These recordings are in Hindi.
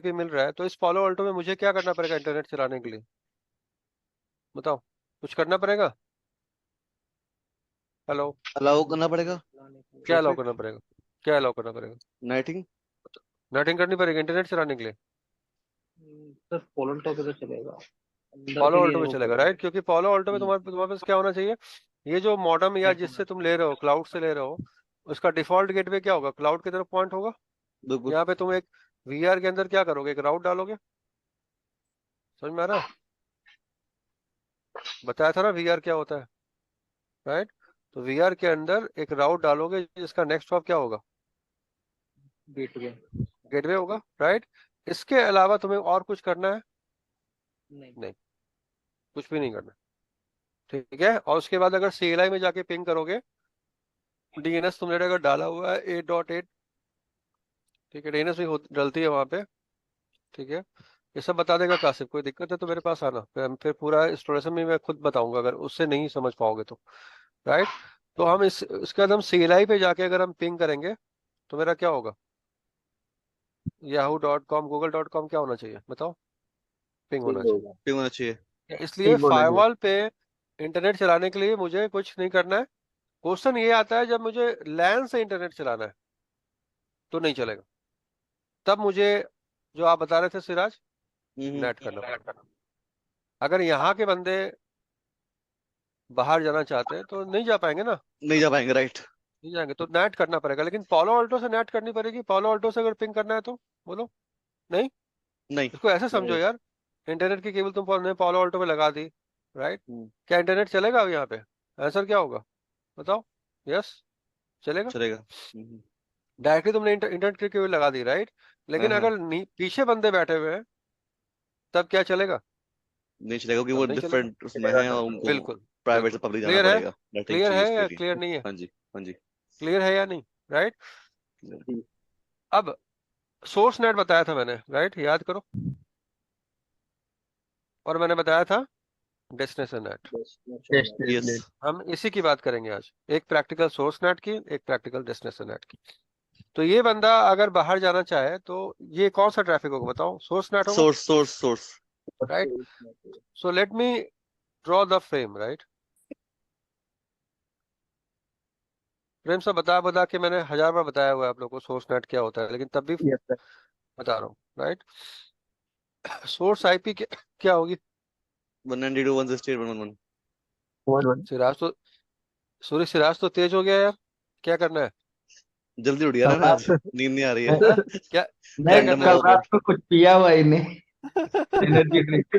भी मिल रहा है, तो इस पॉलो ऑल्टो में मुझे क्या करना पड़ेगा इंटरनेट चलाने के लिए? बताओ, कुछ करना पड़ेगा? हेलो, अलाउ करना पड़ेगा। क्या अलाउ ट्रैफिक। करना पड़ेगा? क्या अलाउ करना पड़ेगा? नाइटिंग। नथिंग करनी पड़ेगी इंटरनेट चलाने के लिए? सर पोलन टॉप पे तो चलेगा, अंदर पॉलो के लिए ऑल्टो नहीं में वो चलेगा, करेगा। राइट? क्योंकि पॉलो ऑल्टो में तुम्हारे पास क्या होना चाहिए? ये जो मॉडम या नेट होना जिससे तुम ले रहे हो, क्लाउड से ले रहे हो, उसका डिफॉल्ट गेटवे क्या होगा? क्लाउड की तरफ पॉइंट होगा। बिल्कुल। यहाँ पे तुम एक वीआर के अंदर क्या करोगे? एक राउट डालोगे। समझ में आ रहा है? बताया था ना वीआर क्या होता है, राइट? तो वीआर के अंदर एक राउट डालोगे जिसका नेक्स्ट हॉप क्या होगा? गेटवे। गेटवे होगा, राइट? इसके अलावा तुम्हें और कुछ करना है? नहीं। नहीं, कुछ भी नहीं करना। ठीक है, और उसके बाद अगर सीएलआई में जाके पिंग करोगे, डीएनएस तुमने अगर डाला हुआ है 8.8, ठीक है, डीएनएस भी डलती है वहां पे। ठीक है, ये सब बता देगा कासिफ। कोई दिक्कत है तो मेरे पास आना, फिर पूरा इंस्टॉलेशन में मैं खुद बताऊंगा अगर उससे नहीं समझ पाओगे तो, राइट? तो हम इसके बाद हम सीएलआई पे जाके अगर हम पिंग करेंगे तो मेरा क्या होगा? yahoo.com google.com क्या होना चाहिए बताओ? पिंग होना ठीक चाहिए। होगा। क्यों होना चाहिए? इसलिए ठीक होना चाहिए। फायरवॉल पे इंटरनेट चलाने के लिए मुझे कुछ नहीं करना है। क्वेश्चन ये आता है जब मुझे लैन से इंटरनेट चलाना है तो नहीं चलेगा। तब मुझे, जो आप बता रहे थे सिराज, हम्म। नेट करना पड़ेगा। अगर यहाँ के बंदे बाहर जाना चाहते हैं तो नहीं जा पाएंगे ना। नहीं जा पाएंगे, राइट। नहीं जाएंगे तो नेट करना पड़ेगा, लेकिन पॉलो ऑल्टो से नेट करनी पड़ेगी। पॉलो ऑल्टो से अगर पिंग करना है तो बोलो। नहीं, नहीं। इसको ऐसे समझो नहीं। यार, इंटरनेट की केबल तुम पॉलो ऑल्टो पे लगा दी, राइट? हम्म, क्या इंटरनेट चलेगा अब यहाँ पे? आंसर क्या होगा बताओ? यस, चलेगा। चलेगा। डायरेक्टली तुमने इंटरनेट की केबल लगा दी, राइट? हाँ लेकिन हाँ। अगर पीछे बंदे बैठे हुए हैं तब क्या चलेगा? नहीं चलेगा क्योंकि वो तब नहीं चलेगा। डिफरेंट उसमें चलेगा है और सर। उनको बिल्कुल, प्राइवेट से बिल्कुल। पब्लिक जाना क्लियर है? पड़ेगा। नेटिंग क्लियर चाहिए है उसके या लिए। क्लियर नहीं है? हाँ जी। हाँ जी। क्लियर है या नहीं, राइट? जी। अब सोर्स नेट बताया था मैंने, राइट? याद करो। और मैंने बताया था destination NAT. Test yes. NAT. हम इसी की बात करेंगे आज, एक प्रैक्टिकल सोर्स नेट की, एक प्रैक्टिकल डेस्टिनेशन नेट की। तो ये बंदा अगर बाहर जाना चाहे तो ये कौन सा ट्रैफिक होगा बताओ? सोर्स नेट होगा, source. Right? So let me draw the frame, right? Frame से बता बता के मैंने 1000 बार बताया हुआ है आप लोगों को सोर्स नेट क्या होता है, लेकिन तब भी यस सर। बता रहा हूँ, राइट? सोर्स आईपी क्या होगी? 192.168.111। वन। सिराज तो, सूर्य सिराज तो तेज हो गया यार, क्या करना है? जल्दी उठ गया ना मैं आज। नींद नहीं आ रही है। हाँ? क्या क्या नहीं, रैंडम करना है है कल वो रात कोड। को कुछ पिया हुआ ही नहीं। Energy drink.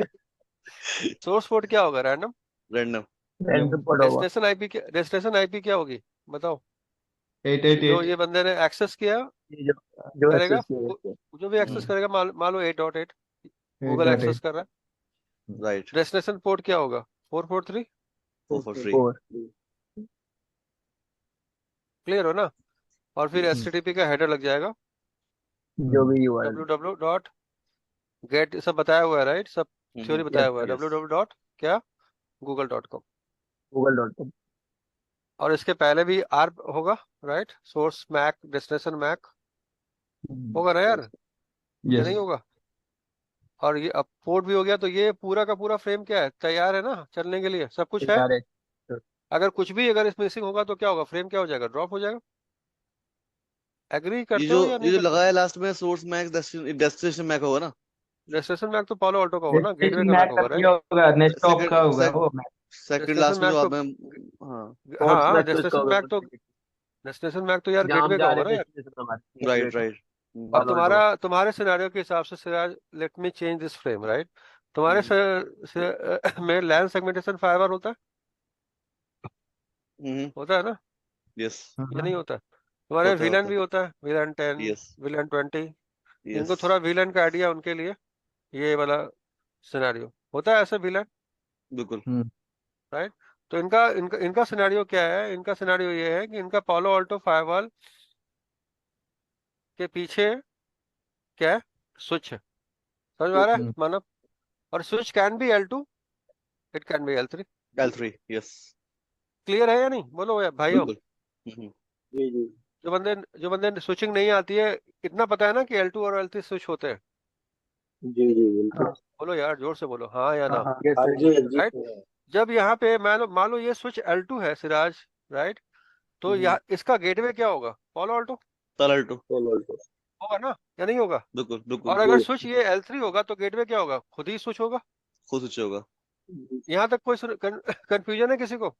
सोर्स पोर्ट क्या होगा? रैंडम। रैंडम। रैंडम पड़ा हुआ। डेस्टिनेशन आईपी क्या होगी बताओ? एट एट जो एट। ये बंदे ने एक्सेस किया जो जो करेगा, एक्सेस किया। जो भी एक्सेस करेगा, मान लो 8.8 at Google dot access at. कर रहा राइट। है। डेस्टिनेशन पोर्ट क्या होगा? 443। For free. फोर। क्लियर हो ना? और फिर यस। एचटीटीपी का हेडर लग जाएगा, जो भी यूआरएल। www.get, सब बताया हुआ है, राइट? सब थ्योरी बताया यस हुआ है, सर। यस। www डॉट क्या, google.com। गूगल.com। और इसके पहले भी आर होगा, right? Source MAC, destination MAC, होगा ना यार? या यस। नहीं होगा? और ये अब पोर्ट भी हो गया, तो ये पूरा का पूरा फ्रेम क्या है, तैयार है ना चलने के लिए? सब कुछ है। यार है। अगर कुछ भी अगर इसमें मिसिंग होगा तो क्या होगा? फ्रेम क्या हो जाएगा? ड्रॉप हो जाएगा। एग्री ये करते जो हो या ये नहीं जो करते? लगा है लास्ट में सोर्स मैक्स डेस्टिनेशन मैक होगा ना। डेस्टिनेशन मैक तो पॉलो ऑल्टो का होगा ना, गेटवे डेस्टिनेशन का मैक मैक का होगा, ये राइट? होगा, नेस्टॉप का होगा सेकंड वो मैक। सेकंड डेस्टिनेशन लास्ट में जो मैक तो, आपने। हाँ। फोर्थ हाँ, प्लस उसका होगा। डेस्टिनेशन मैक तो यार जहाँ हम गेटवे का जा होगा रहे ना हैं यार। डेस्टिनेशन हमारे गेटवे राइट का। राइट। अब पॉलो ऑल्टो तुम्हारे सिनेरियो के हिसाब से Siraj, let me change this frame, right? तुम्हारे में लैन सेगमेंटेशन फाइबर होता है, होता है ना? यस। या का। नहीं होता? तुम्हारे होता है विलन होता भी होता है, विलन 10, है। यस। विलन 20। यस। जिनको थोड़ा विलन का आइडिया, उनके लिए ये वाला सिनेरियो होता है, ऐसे विलन, बिल्कुल। राइट? तो इनका इनका इनका सिनेरियो क्या है? इनका सिनेरियो ये है कि इनका पॉलो ऑल्टो फायरवॉल के पीछे क्या है? स्विच है। समझ में आ रहा है मानव? और switch can be L2, it can be L3। L3। Yes. Clear है या नहीं? बोलो यार भाइयों। बिल्कुल। हम्म। जी जी। जो बंदे स्विचिंग नहीं आती है, इतना पता है ना कि L2 और L3 स्विच होते हैं, जी जी बिल्कुल। बोलो यार, जोर से बोलो, हाँ या ना। यस हाँ सर। जी हाँ जी राइट। जब यहाँ पे मान लो ये स्विच L2 है सिराज, राइट, तो यहाँ इसका गेटवे क्या होगा? पॉलो ऑल्टो तलल टू। होगा ना, या नहीं होगा? बिल्कुल और बिल्कुल। अगर स्विच ये L3 होगा तो गेटवे क्या होगा? खुद ही स्विच होगा। खुद स्विच होगा। यहाँ तक कोई कंफ्यूजन है किसी को?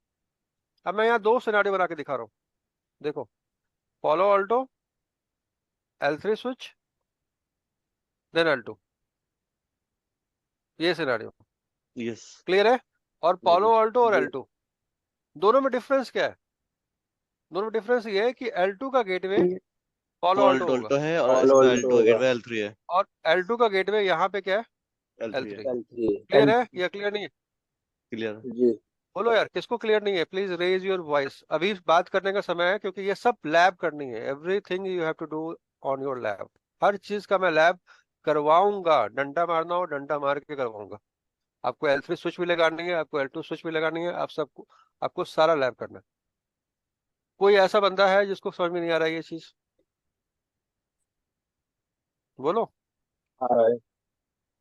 अब मैं यहाँ दो सिनारियो बना के दिखा रहा हूँ, देखो, Paulo Alto, L3 switch, then L2, ये सिनारियो यस। क्लियर है? और पॉलो बिल्कुल। ऑल्टो और जी। L2 दोनों में डिफरेंस क्या है? दोनों में डिफरेंस ये है कि L2 का गेटवे पॉलो ऑल्टो ऑल्टो होगा, ऑल्टो है और ऑल इसमें ऑल्टो L2 है, होगा। गेटवे L3 है। और L2 का गेटवे यहाँ पे क्या है? L3 है। L3। L3 क्लियर है या क्लियर नहीं है? क्लियर। जी। बोलो यार, किसको क्लियर नहीं है? प्लीज रेज योर वॉइस, अभी बात करने का समय है, क्योंकि ये सब लैब करनी है। Everything you have to do on your lab. हर चीज का मैं लैब करवाऊंगा, डंडा मारना हो डंडा मार के करवाऊंगा। आपको L3 स्विच भी लगानी है, आपको L2 स्विच भी लगानी है, आप सबको, आपको सारा लैब करना है। कोई ऐसा बंदा है जिसको समझ में नहीं आ रहा है ये चीज? बोलो। आ रहा है।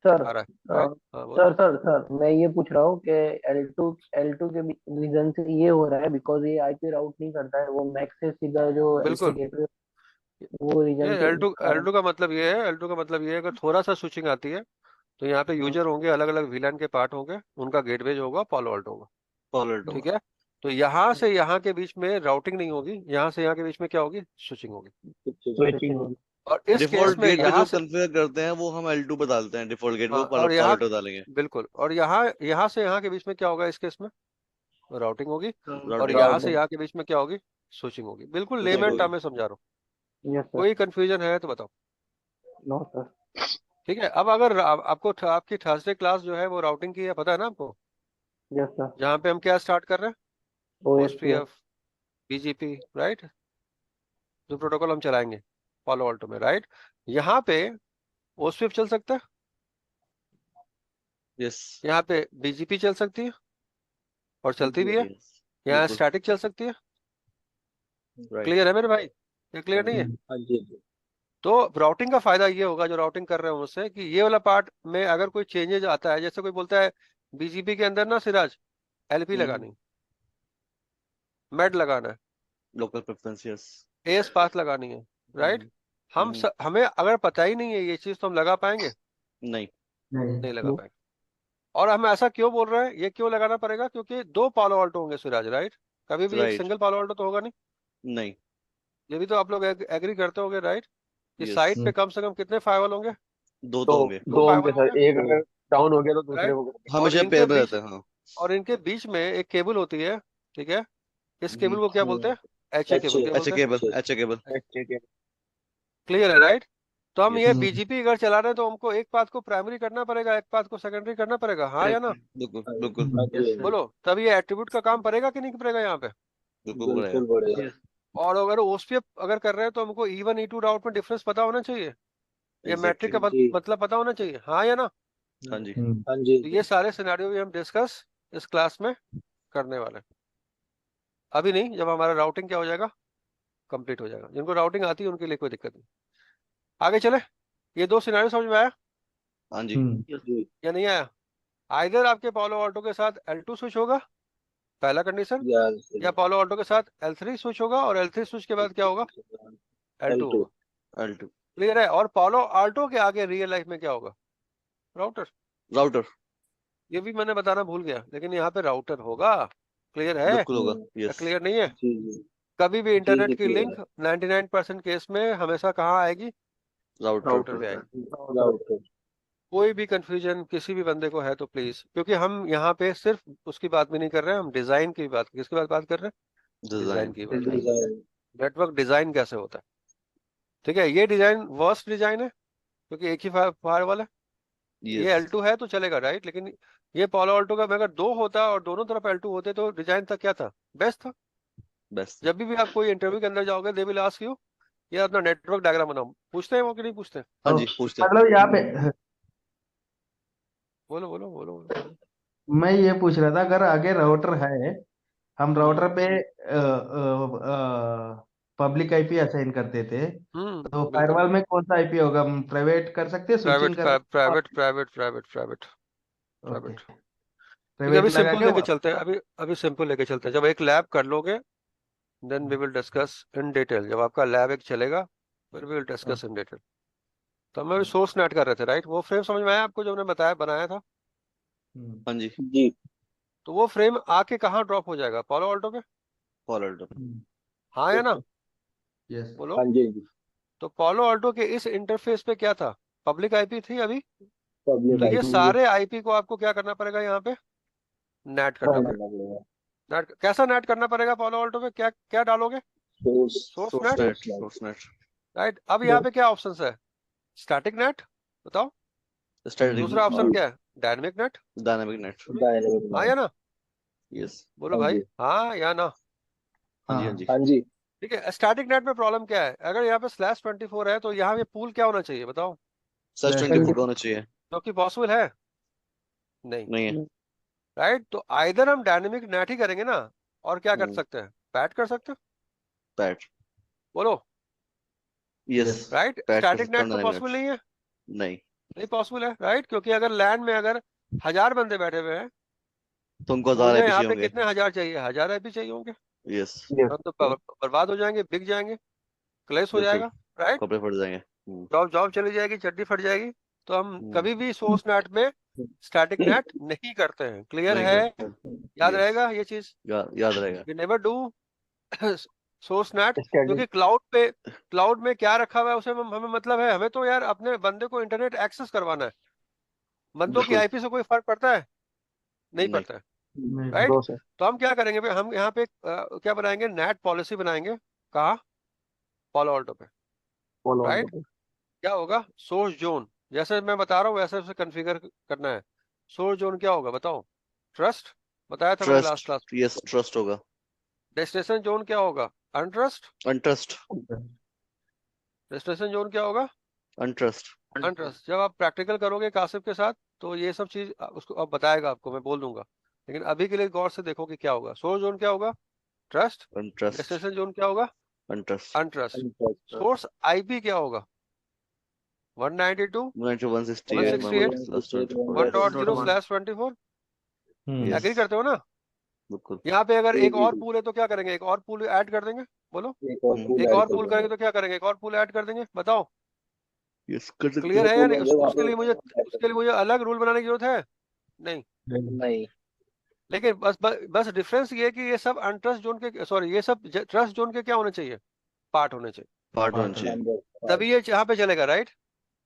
सर आ रहा है, राइट? हाँ बोलो। सर मैं ये पूछ रहा हूँ कि एल टू के रीजन से ये हो रहा है बिकॉज ये आईपी राउट नहीं करता है, वो मैक से सीधा जो एलसी बिल्कुल। गेटवे, वो ये रीजन के L2 कारण। L2 का मतलब ये है, L2 का मतलब ये है, अगर थोड़ा सा स्विचिंग आती है तो यहाँ पे यूजर होंगे, अलग अलग वीलैन के पार्ट होंगे, उनका गेटवे जो होगा पॉलो ऑल्टो होगा। ऑल्टो ठीक होगा। है। तो यहाँ से यहाँ के बीच में राउटिंग नहीं होगी, यहाँ से यहाँ के बीच में क्या होगी? स्विचिंग होगी। स्विचिंग होगी। और इस केस डिफॉल्ट में गेटवे यहाँ जो से, कॉन्फ़िगर करते हैं वो हम L2 पे डालते हैं, डिफॉल्ट गेटवे हाँ, वो और यहाँ, ऑल्टो डालेंगे। बिल्कुल, और यहाँ से यहाँ के बीच में क्या होगा इस केस में? राउटिंग होगी। और राउटिंग यहाँ होगी। से यहाँ के बीच में क्या होगी? स्विचिंग होगी। बिल्कुल स्विचिंग लेमन होगी। टर्म में समझा रहा हूँ। Yes sir. कोई कंफ्यूजन है तो बताओ। No sir. ठीक है। अब अगर आपको आपकी थर्सडे क्लास जो है वो राउटिंग की है, पता है ना आपको? Yes sir. जहाँ पे हम क्या स्टार्ट कर रहे हैं? ओएसपीएफ। OSPF, BGP, राइट, जो प्रोटोकॉल हम चलाएंगे पॉलो ऑल्टो में, राइट। यहाँ पे OSPF चल सकता है, यस। यहाँ पे BGP चल सकती है और चलती भी है, यस। यहाँ बिल्कुल। स्टैटिक चल सकती है। राइट। क्लियर है मेरे भाई? ये क्लियर हाँ नहीं जी। है? हाँ जी जी। तो राउटिंग का फायदा ये होगा, जो राउटिंग कर रहे हैं उससे, कि ये वाला पार्ट में अगर कोई चेंजेज आता है, जैसे कोई बोलता है BGP के अंदर ना सिराज LP लगानी, मेड लगाना है, local preference. Yes. AS path लगानी है, राइट, हमें अगर पता ही नहीं है ये चीज तो हम लगा पाएंगे? नहीं। नहीं लगा पाएंगे। और हम ऐसा क्यों बोल रहे हैं, ये क्यों लगाना पड़ेगा? क्योंकि दो पालो ऑल्टो होंगे सिराज, राइट, कभी भी एक राइट। सिंगल पालो ऑल्टो तो होगा नहीं। नहीं। ये भी तो आप लोग एग्री करते होंगे, राइट, कि यस। साइड पे कम से कम कितने फायरवॉल होंगे? दो दो तो होंगे। दो दो होंगे फायरवॉल सर, होंगे, एक अगर डाउन हो गया तो दूसरे राइट। को और हमेशा इनके पेयर में बीच रहते हैं, हाँ। और इनके बीच में एक केबल होती है, ठीक है, इस केबल को क्या बोलते हैं? HA एच केबल, क्या एच बोलते हैं? Cable, H cable. क्लियर है, राइट। तो हम यस। ये BGP अगर चला रहे हैं तो हमको एक पाथ को प्राइमरी करना पड़ेगा, एक पाथ को सेकेंडरी करना पड़ेगा, हाँ या ना? बिल्कुल बिल्कुल। Yes sir. बोलो, तब ये एट्रीब्यूट का काम पड़ेगा कि नहीं पड़ेगा यहाँ पे? बिल्कुल बढ़ेगा। बिल्कुल बढ़िया। और अगर OSPF अगर कर रहे हैं तो हमको E1 E2 राउट में डिफरेंस पता होना चाहिए, या मैट्रिक एग्जैक्टली। का जी। मतलब पता होना चाहिए, हाँ या ना? हाँ जी। हाँ जी तो जी। ये सारे सिनेरियो भी हम डिस्कस इस क्लास में करने वाले हैं। अभी नहीं, जब हमारा राउटिंग क्या हो जाएगा? कंप्लीट हो जाएगा। जिनको राउटिंग आती है उनके लिए कोई दिक्कत नहीं। आगे चले। ये दो सिनेरियो समझ में आया हाँ जी। जी। या नहीं आया? आइदर आपके पॉलो ऑल्टो के साथ L2 स्विच होगा, पहला कंडीशन, यस। या पॉलो ऑल्टो के साथ L3 स्विच होगा, और L3 स्विच के बाद क्या होगा? L2 L2। होगा। L2। क्लियर है? और पॉलो ऑल्टो के आगे रियल लाइफ में क्या होगा? राउटर। राउटर। ये भी मैंने बताना भूल गया, लेकिन यहाँ पे राउटर होगा। क्लियर है बिल्कुल होगा। या यस। क्लियर नहीं है? जी जी। कभी भी जी इंटरनेट जी की क्लियर लिंक है। 99% केस में हमेशा कहाँ आएगी? राउटर राउटर पे। पे आएगी। राउटर। कोई भी कंफ्यूजन किसी भी बंदे को है तो प्लीज, क्योंकि हम यहाँ पे सिर्फ उसकी बात भी नहीं कर रहे हैं, हम डिजाइन की बात, किसकी बात कर रहे हैं? Design design. की बात कर रहे डिजाइन। हैं। नेटवर्क डिजाइन कैसे होता है? ठीक है, ये डिजाइन वर्स्ट डिजाइन है, क्योंकि एक ही फायर वाला है। ये यस। L2 है तो चलेगा, राइट, लेकिन ये पॉलो ऑल्टो का अगर दो होता और दोनों तरफ L2 होते तो डिजाइन था क्या था? बेस्ट था। बेस्ट। जब भी आप कोई इंटरव्यू के अंदर जाओगे दे विल आस्क यू, ये अपना नेटवर्क डायग्राम बनाओ, पूछते हैं वो कि नहीं पूछते? हाँ जी, पूछते हैं। मतलब यहाँ पे बोलो बोलो बोलो बोलो। मैं ये पूछ रहा था, अगर आगे राउटर है, हम हम्म राउटर पे पब्लिक आईपी असाइन करते थे, तो बिल्कुल। फायरवॉल में कौन सा आईपी होगा? प्राइवेट कर सकते हैं, स्विचिंग प्राइवेट कर? Private private private private okay, private. ठीक है, प्राइवेट अभी लगा सिंपल के लेके चलते हैं, अभी अभी सिंपल लेके चलते हैं। जब एक लैब कर लोगे then we will discuss in detail. जब आपका लैब एक चलेगा फिर we will discuss in detail. तो हम अभी सोर्स नेट कर रहे थे, राइट? वो फ्रेम समझ में आया आपको जो हमने बताया बनाया था? हाँ जी, जी तो वो फ्रेम आके कहाँ ड्रॉप हो जाएगा? पालो ऑल्टो पे। फॉलोड। हाँ या ना? यस। बोलो। हाँ जी जी तो पालो ऑल्टो के इस इंटरफेस पे क्या था? पब्लिक आईपी थी अभी। पब्लिक तो ये आईपी सारे आईपी को आपको क्या करना पड़ेगा? यहाँ पे नेट करना करना पड़ेगा। पड़ेगा। नेट कैसा नेट करना पड़ेगा? पालो ऑल्टो पे क्या क्या डालोगे? Source source source net, net, source net source net, right? अब यहाँ पे क्या ऑप्शन है? स्टैटिक नेट, बताओ। स्टैटिक दूसरा ऑप्शन और क्या है? Dynamic net. Dynamic net. Dynamic हाँ या नेट। ना? यस। बोलो हाँ भाई, जी हाँ या ना? हाँ जी, हाँ हाँ जी। हाँ जी ठीक है, स्टैटिक नेट में प्रॉब्लम क्या है? अगर यहाँ पे /24 है तो यहाँ पे पूल क्या होना चाहिए, बताओ? सच Slash 24 होना चाहिए। जो कि पॉसिबल है नहीं, नहीं है। राइट? तो आइदर हम डायनेमिक नेट ही करेंगे ना, और क्या कर सकते हैं? पैट कर सकते हैं। पैट। बोलो, यस, यस। राइट? पैट कर स्टैटिक सकता नेट हूँ तो डायनामिक पॉसिबल नेट। नहीं है। नहीं, नहीं पॉसिबल है, राइट? क्योंकि अगर लैंड में अगर 1000 बंदे बैठे हुए हैं तुमको तो 1000 मुझे आईपी यहाँ चाहिए पे होंगे। कितने हजार चाहिए? 1000 आईपी चाहिए होंगे। यस, यस हम तो बर्बाद हो जाएंगे, बिक जाएंगे, क्लेश हो बिल्कुल, जाएगा, राइट? कपड़े फट जाएंगे। जॉब जॉब चली जाएगी, चड्डी फट जाएगी। तो हम हम्म, कभी भी सोर्स नेट में स्टैटिक नेट नहीं करते हैं। क्लियर नहीं है? कर। याद यस, रहेगा ये चीज? याद रहेगा। We never do source NAT. Static क्योंकि क्लाउड में क्या रखा हुआ है उसे हमें मतलब है। हमें तो यार अपने बंदे को इंटरनेट एक्सेस करवाना है। बंदों की बिल्कुल। आईपी से कोई फर्क पड़ता है? नहीं नहीं। पड़ता है, नहीं। राइट? प्रोसेस तो हम क्या करेंगे भाई? हम यहाँ पे क्या बनाएंगे? नेट पॉलिसी बनाएंगे। कहाँ? पॉलो ऑल्टो पे, फॉलो ऑन राइट? क्या होगा? सोर्स जोन, जैसे मैं बता रहा हूँ वैसे उसे कॉन्फ़िगर करना है। सोर्स जोन क्या होगा बताओ? ट्रस्ट, बताया था मैंने trust, last class. Yes, trust होगा। डेस्टिनेशन जोन क्या होगा? अनट्रस्ट। अनट्रस्ट, डेस्टिनेशन जोन क्या होगा? अनट्रस्ट। अनट्रस्ट। जब आप प्रैक्टिकल करोगे कासिफ के साथ तो ये सब चीज उसको अब बताएगा आपको, मैं बोल दूंगा। लेकिन अभी के लिए गौर से देखो कि क्या होगा। सोर्स जोन क्या होगा? ट्रस्ट। अनट्रस्ट, डेस्टिनेशन जोन क्या होगा? अनट्रस्ट। अनट्रस्ट। सोर्स आईपी क्या होगा? 192 168 168 1.0/24। 1.0/24। यस, एग्री करते हो ना? बिल्कुल। यहाँ पे अगर एक और पूल है तो क्या करेंगे? एक और पूल ऐड कर देंगे। बोलो, एक और पूल एक ऐड और कर पूल देंगे। करेंगे तो क्या करेंगे? एक और पूल ऐड कर देंगे, बताओ। यस, कर सकते क्लियर हो। है या नहीं? वहाँ उसके लिए मुझे अलग रूल बनाने की जरूरत है नहीं। नहीं लेकिन बस डिफरेंस ये है कि ये सब अनट्रस्ट जोन के, सॉरी, ये सब ट्रस्ट जोन के क्या होने चाहिए? पार्ट होने चाहिए, पार्ट वन चाहिए। नंबर तभी ये यहाँ पे चलेगा, राइट?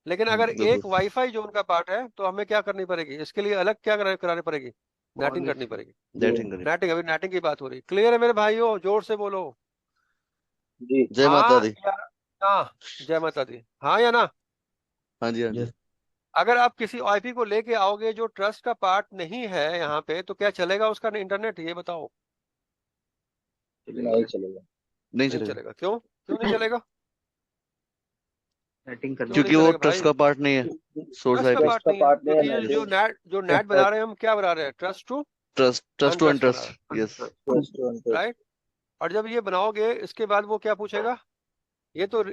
लेकिन अगर बिल्कुल। एक वाईफाई जोन का पार्ट है तो हमें क्या करनी पड़ेगी? इसके लिए अलग क्या करानी पड़ेगी? नेटिंग करनी पड़ेगी। डेटिंग करें। नेटिंग, अभी नेटिंग की बात हो रही। क्लियर है मेरे भाइयों? जोर से बोलो। जी जय माता हाँ दी। या ना? जय माता दी। हाँ या ना? हाँ जी, हाँ जी। यस। अगर आप किसी आईपी को लेके आओगे जो ट्रस्ट का पार्ट नहीं है यहाँ पे, तो क्या चलेगा उसका इंटरनेट? ये बताओ। नहीं चलेगा। नहीं नहीं चलेगा, चलेगा। क्यों? क्यों नहीं चलेगा? सेटिंग करना क्यों नहीं क्योंकि वो चलेगा ट्रस्ट भाई? का पार्ट नहीं है। सोर्स ट्रस्ट का आईपी। ट्रस्ट पार्ट का नहीं है, पार्ट नहीं है क्योंकि जो नेट। नेट बना रहे हैं हम, क्या बना रहे हैं? Trust to trust, trust to untrust बना अनट्रस्ट। रहे यस। ट्रस्ट टू हैं, राइट? और जब ये बनाओगे इसके बाद वो क्या पूछेगा? ये तो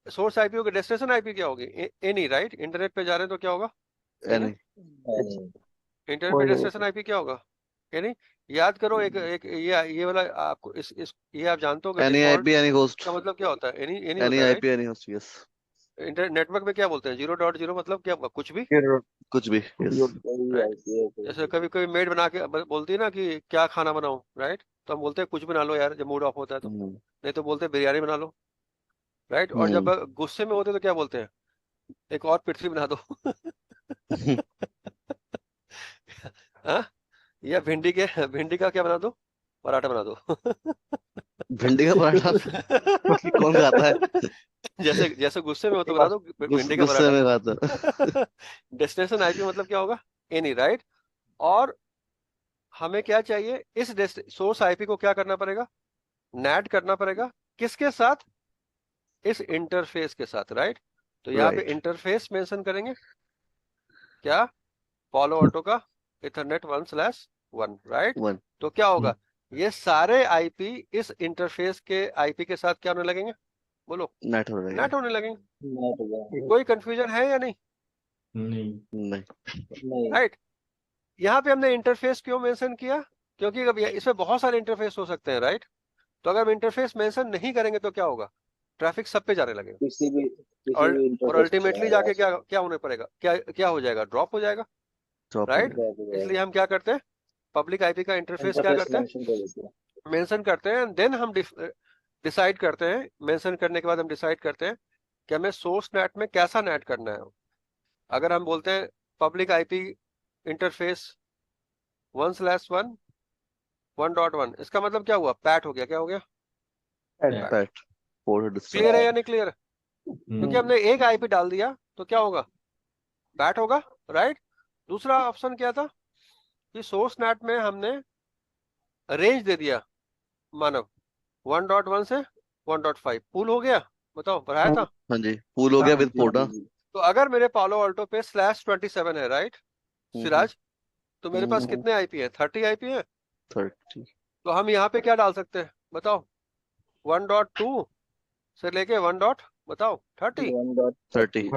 सोर्स आईपी होगी। डेस्टिनेशन आईपी क्या होगी? Any, right? इंटरनेट पे जा रहे हैं तो क्या होगा? एनी। एनी। इंटरनेट पे डेस्टिनेशन आईपी क्या होगा? एनी। याद करो, एक एक ये वाला आपको इस ये आप जानते हो कि any default IP, any host. का मतलब क्या होता है? एनी एनी एनी होता है, right? IP, any host. Yes, internet network में क्या बोलते हैं? 0.0 मतलब क्या होगा? कुछ भी, फिर कुछ भी। Yes, right? जैसे कभी कभी मेड बना के बोलती है ना कि क्या खाना बनाऊं, राइट? तो हम बोलते हैं कुछ बना लो यार, जब मूड ऑफ होता है तो। नहीं तो बोलते हैं बिरयानी बना लो, राइट? और जब गुस्से में होते हैं तो क्या बोलते हैं? एक और पृथ्वी बना दो हाँ? या भिंडी का क्या बना दो? पराठा बना दो भिंडी का पराठा कौन खाता है? जैसे जैसे गुस्से में हो तो बना दो भिंडी का गुस्से पराठा में खाता है। डेस्टिनेशन आईपी मतलब क्या होगा? Any, right? और हमें क्या चाहिए? इस सोर्स आईपी को क्या करना पड़ेगा? नेट करना पड़ेगा। किसके साथ? इस इंटरफेस के साथ, राइट? तो यहाँ पे राइट। इंटरफेस मेंशन करेंगे। क्या? पॉलो ऑल्टो का इथरनेट 1/1, राइट? वन। तो क्या होगा? ये सारे आईपी इस इंटरफेस के आईपी के साथ क्या होने लगेंगे? बोलो, नेट हो जाएगा। नेट होने लगेंगे। नेट हो गया। कोई कंफ्यूजन है या नहीं? नहीं। नहीं। नहीं। राइट। यहाँ पे हमने इंटरफेस क्यों मेंशन किया? क्योंकि अभी इसमें बहुत सारे इंटरफेस हो सकते हैं, राइट? तो अगर हम इंटरफेस मेंशन नहीं करेंगे तो क्या होगा? ट्रैफिक सब पे जाने लगेगा किसी भी और इंटरफेस अल्टीमेटली जाके क्या क्या होने पड़ेगा, क्या क्या हो जाएगा? ड्रॉप हो जाएगा, ड्रॉप हो राइट? जाएगा। इसलिए हम क्या करते हैं, पब्लिक आईपी का इंटरफेस क्या इंटरफेस करते हैं, मेंशन कर देते हैं। मेंशन करते हैं। देन हम डिसाइड करते हैं, मेंशन करने के बाद हम डिसाइड करते हैं कि हमें सोर्स नेट में कैसा नेट करना है। अगर हम बोलते हैं पब्लिक आईपी इंटरफेस 1/1 1.1, इसका मतलब क्या हुआ? पैट हो गया। क्या हो गया? पैट पोर्ट क्लियर है डिस्टेंस। या नहीं क्लियर? क्योंकि हमने एक आईपी डाल दिया तो क्या होगा? पैट होगा, राइट? दूसरा ऑप्शन क्या था कि सोर्स नेट में हमने रेंज दे दिया, मानव 1.1 से 1.5 पूल हो गया। बताओ, बढ़ाया था? हाँ जी, पूल हो गया विद पोर्ट। हाँ। तो अगर मेरे पालो अल्टो पे /27 है, राइट सिराज, तो मेरे पास कितने आईपी है? 30 आईपी है। 30। तो हम यहाँ पे क्या डाल सकते हैं बताओ? 1.2 से लेके 1 डॉट बताओ 30 30।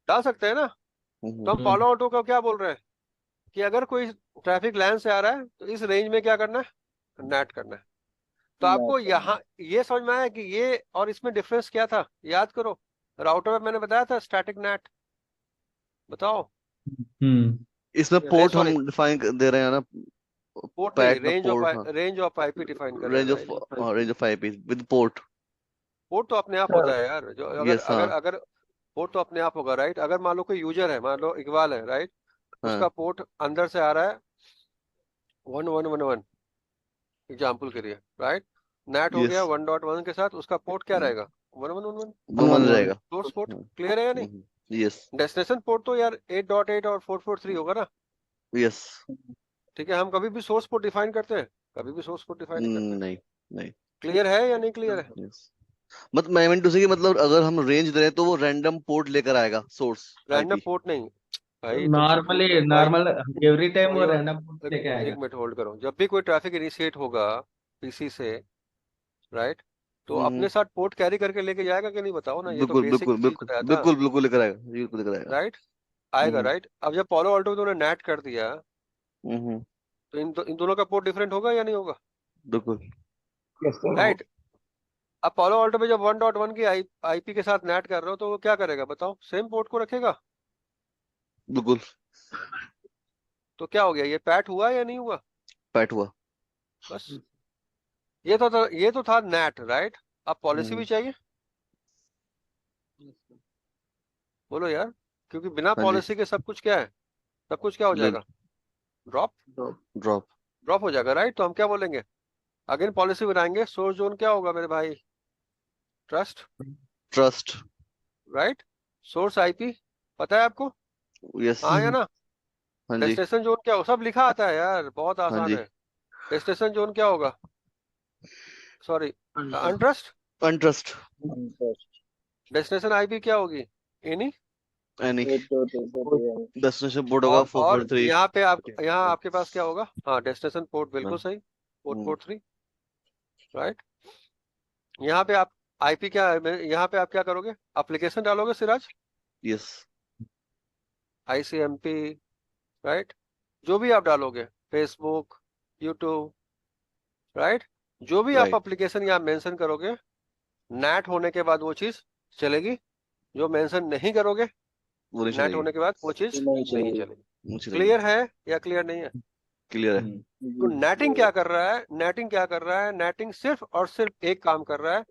डाल सकते हैं ना? तो हम पालो ऑल्टो को क्या बोल रहे हैं कि अगर कोई ट्रैफिक लाइन से आ रहा है तो इस रेंज में क्या करना है? नेट करना है। तो आपको यहाँ ये समझ में आया कि ये और इसमें डिफरेंस क्या था? याद करो, राउटर में मैंने बताया था स्टैटिक नेट। बताओ। इसमें पोर्ट सॉरी, हम डिफाइन दे रहे हैं ना। पोर्ट नहीं, पैट में पोर्ट। हाँ। रेंज ऑफ आईपी डिफाइन कर रहे हैं, रेंज ऑफ, राइट? हाँ, range of IP with port. Port तो अपने आप होता है यार, जो अगर यस। अगर हाँ। अगर पोर्ट तो अपने आप होगा, राइट? अगर मान लो कोई यूजर है, मान लो इकबाल है, राइट? उसका हाँ। पोर्ट अंदर से आ रहा है 1111 एग्जाम्पल के लिए, राइट? नेट हो गया यस। 1.1 के साथ, उसका पोर्ट क्या रहेगा? 1111 1 रहेगा। Source port. क्लियर है या नहीं? यस। डेस्टिनेशन पोर्ट तो यार 8.8 और 443 होगा ना? यस। ठीक है, हम कभी भी सोर्स पोर्ट डिफाइन करते हैं? कभी भी सोर्स पोर्ट डिफाइन नहीं करते। नहीं। नहीं। क्लियर है या नहीं क्लियर है? यस। मतलब मैं मीन टू से कि मतलब अगर हम रेंज दे रहे हैं तो वो रैंडम पोर्ट लेकर आएगा सोर्स रैंडम आईपी। पोर्ट नहीं भाई, नॉर्मली भाई नॉर्मल एवरी टाइम वो भाई रैंडम लेके एक आएगा। मिनट होल्ड करो। जब भी कोई ट्रैफिक इनिशिएट होगा पीसी से, राइट, तो अपने साथ पोर्ट कैरी करके लेके जाएगा कि नहीं? बताओ ना, ये तो बिल्कुल बेसिक बिल्कुल चीज बिल्कुल बताया था, बिल्कुल बिल्कुल लेकर आएगा, बिल्कुल लेकर आएगा। राइट? आएगा, हम्म। राइट? अब जब पॉलो ऑल्टो में तूने नेट कर दिया हम्म। तो इन दोनों का पोर्ट डिफरेंट होगा या नहीं होगा? बिल्कुल। राइट। अब पॉलो ऑल्टो पे जब 1.1 की आईपी के साथ नेट कर रहे हो तो वो क्या करेगा बताओ? सेम पोर्ट को रखेगा। बिल्कुल। तो क्या हो गया? ये पैट हुआ या नहीं हुआ? पैट हुआ। बस, ये तो था नेट, राइट? अब पॉलिसी भी चाहिए। बोलो यार, क्योंकि बिना हाँ जी। पॉलिसी के सब कुछ क्या है? सब कुछ क्या हो जाएगा? ड्रॉप। ड्रॉप। ड्रॉप हो जाएगा, राइट? तो हम क्या बोलेंगे? अगेन पॉलिसी बनाएंगे। सोर्स जोन क्या होगा मेरे भाई? Trust, trust. Right? Source IP पता है आपको? यस। हाँ या ना? हाँ जी। डेस्टिनेशन जोन क्या हो, सब लिखा आता है यार, बहुत हाँ आसान जी। है। डेस्टिनेशन जोन क्या होगा? सॉरी, अनट्रस्ट। अनट्रस्ट। डेस्टिनेशन आईपी क्या होगी? एनी। एनी। डेस्टिनेशन पोर्ट होगा और 443। यहाँ आपके पास क्या होगा? हाँ, डेस्टिनेशन पोर्ट, बिल्कुल सही, पोर्ट 43, राइट? यहाँ पे आप आईपी क्या है? यहाँ पे आप क्या करोगे? एप्लीकेशन डालोगे सिराज, यस। ICMP, right? जो भी आप डालोगे, फेसबुक, यूट्यूब, राइट? जो भी आप राइट। एप्लीकेशन यहाँ मेंशन करोगे, नेट होने के बाद वो चीज चलेगी। जो मेंशन नहीं करोगे, वो नहीं नेट चलेगी। होने के बाद वो चीज नहीं चलेगी। नहीं चलेगी। क्लियर है या क्लियर नहीं है? क्लियर है। तो नेटिंग क्या कर रहा है? नेटिंग क्या कर रहा है? नेटिंग सिर्फ और सिर्फ एक काम कर रहा है,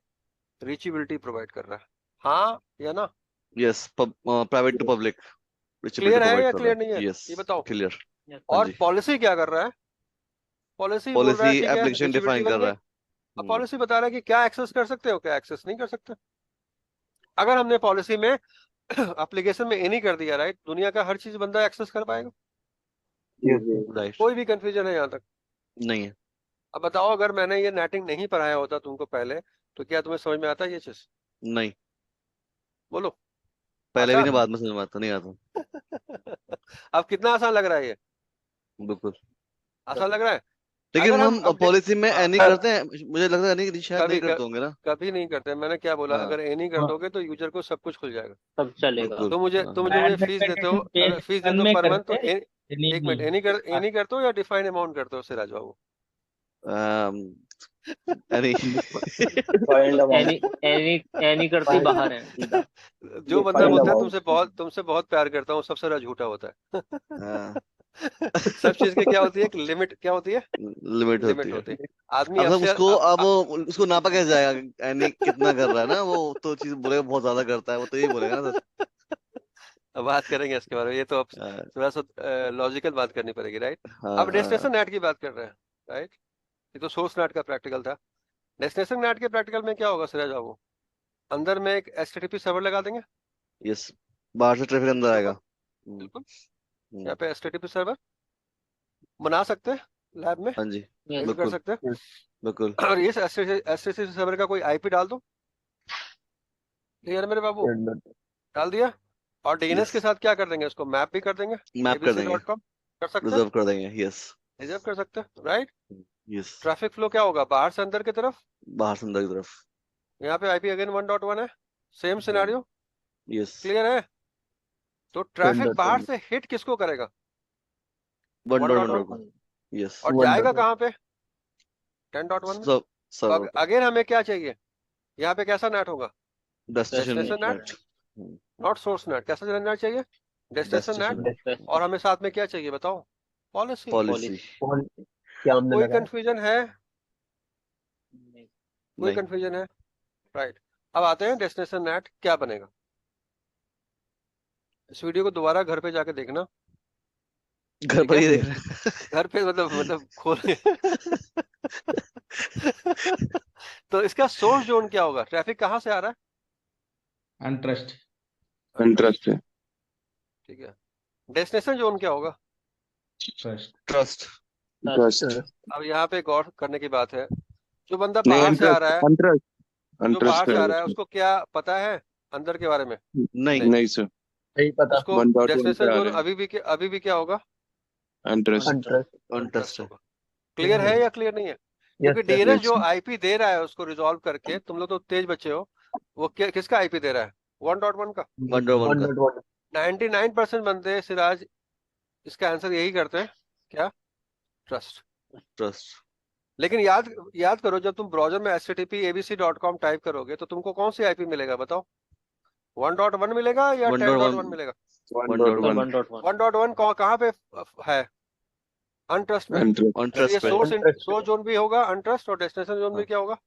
रीचेबिलिटी प्रोवाइड कर रहा है। हाँ या ना? Yes. Private to public reachability clear है प्रोवाइड या कर रहा क्लियर नहीं है? है। यस। ये बताओ। क्लियर। हाँ और जी। पॉलिसी क्या कर रहा है? पॉलिसी बोल रहा है पॉलिसी ठीक है, एप्लीकेशन रीचेबिलिटी डिफाइन कर बन रहा गई। है। अब पॉलिसी बता रहा है कि क्या एक्सेस कर सकते हो, क्या एक्सेस नहीं कर सकते। अगर हमने पॉलिसी में एप्लीकेशन में एनी कर दिया, राइट, दुनिया का हर चीज बंदा एक्सेस कर पाएगा। राइट। कोई भी कंफ्यूजन है यहाँ तक? नहीं है। अब बताओ, अगर मैंने ये नेटिंग नहीं पढ़ाया होता तुमको पहले, तो क्या तुम्हें समझ में आता ये चीज? नहीं। बोलो, पहले भी आता? नहीं, बाद में समझ में आता नहीं आता। अब कितना आसान लग रहा है ये? बिल्कुल। आसान लग रहा है? लेकिन अगर हम हम अब पॉलिसी में हाँ, एनी करते हैं, मुझे लगता है एनी शायद नहीं कभी करते होंगे ना। कभी नहीं करते। मैंने क्या बोला, हाँ अगर एनी कर हाँ। दोगे तो यूजर को सब कुछ खुल जाएगा। सब चलेगा। बिल्कुल। तो मुझे हाँ तुम जो मुझे एड फीस देते हो, पे अगर फीस देते वन हो में पर मंथ, तो करते हैं, एक मिनट, नहीं एनी करते हो या डिफाइन अमाउंट करते हो Siraj Babu? Any find any amount, any any करते ही बाहर है सीधा। जो बंदा फाइंड बोलता है अमाउंट। तुमसे बहुत प्यार करता हूँ, सबसे ज्यादा झूठा होता है। हाँ सब चीज की क्या होती है, एक लिमिट क्या होती है, लिमिट होती लिमिट है। होती है। आदमी अब सब आपसे उसको अब उसको नापा कैसे जाएगा, एनी कितना कर रहा है ना, वो तो चीज बोलेगा बहुत ज्यादा करता है, वो तो यही बोलेगा ना सर। अब बात करेंगे इसके बारे में, ये तो अब हाँ थोड़ा सा लॉजिकल बात करनी पड़ेगी, राइट? हाँ अब डेस्टिनेशन नेट की बात कर रहे हैं, राइट? ये तो सोर्स नेट का प्रैक्टिकल था। डेस्टिनेशन नेट के प्रैक्टिकल में क्या होगा सिराज बाबू? अंदर में एक एचटीटीपी सर्वर लगा देंगे, यस, बाहर से ट्रैफिक अंदर इसके आएगा। ऊपर। बिल्कुल, हम्म, यहाँ पे एचटीटीपी सर्वर बना सकते हैं लैब में, हाँ जी ये भी कर बिल्कुल सकते हैं। बिल्कुल। और ये एचटीटीपी सर्वर का कोई आईपी डाल दो, क्लियर है मेरे बाबू? डाल दिया। और डीएनएस यस, के साथ क्या कर देंगे, उसको मैप भी कर देंगे, मैप कर देंगे, abc.com कर सकते हैं, रिजर्व कर देंगे। यस रिजर्व कर सकते हैं, राइट? यस, ट्रैफिक फ्लो क्या होगा, बाहर से अंदर की तरफ। बाहर से अंदर की तरफ। यहाँ पे आईपी अगेन 1.1 है, सेम सिनेरियो, यस, क्लियर है? तो ट्रैफिक बाहर से हिट किसको करेगा, 1.1 को, 1.1। यस, और जाएगा कहाँ पे, 10.1 में। सब तो सर्वर पे, अगेन हमें क्या चाहिए, यहाँ पे कैसा नेट होगा, destination destination net, net, not source net. कैसा नेट चाहिए, डेस्टिनेशन नेट। डेस्टिनेशन और हमें साथ में क्या चाहिए बताओ, पॉलिसी। पॉलिसी। क्या हमने कोई लगाया? कंफ्यूजन है, कोई नहीं, कंफ्यूजन है, राइट? अब आते हैं डेस्टिनेशन नेट क्या बनेगा। इस वीडियो को दोबारा घर पे जाके देखना, घर ठीक पर है? ही देख रहे हैं। घर पे मतलब खोल तो इसका सोर्स जोन क्या होगा, ट्रैफिक कहाँ से आ रहा है, अनट्रस्ट। इंटरेस्ट, ठीक है? डेस्टिनेशन जोन क्या होगा, ट्रस्ट। ट्रस्ट, अब यहाँ पे गौर करने की बात है, जो बंदा बाहर से आ रहा है, जो बाहर से आ रहा है, उसको क्या पता है अंदर के बारे में? नहीं नहीं, सर, नहीं पता। उसको डेस्टिनेशन जोन अभी भी क्या होगा, इंटरेस्ट इंटरेस्ट। अनट्रस्ट है। होगा। क्लियर है या क्लियर नहीं है? क्योंकि यस डीएनएस जो आईपी दे रहा है उसको रिजॉल्व करके, तुम लोग तो तेज बच्चे हो, वो किसका आईपी दे रहा है, 1.1 का। 1.1 का। 99% बंदे सिराज इसका आंसर यही करते हैं, क्या, ट्रस्ट। ट्रस्ट। लेकिन याद करो, जब तुम ब्राउजर में http://abc.com टाइप करोगे तो तुमको कौन सी आईपी मिलेगा बताओ, 1.1 मिलेगा या 10.1 मिलेगा? 1.1 1.1 कहाँ पे है, अनट्रस्ट में। तो ये अनट्रस्ट पे, सोर्स जोन भी होगा अनट्रस्ट, और डेस्टिनेशन जोन भी क्या होगा,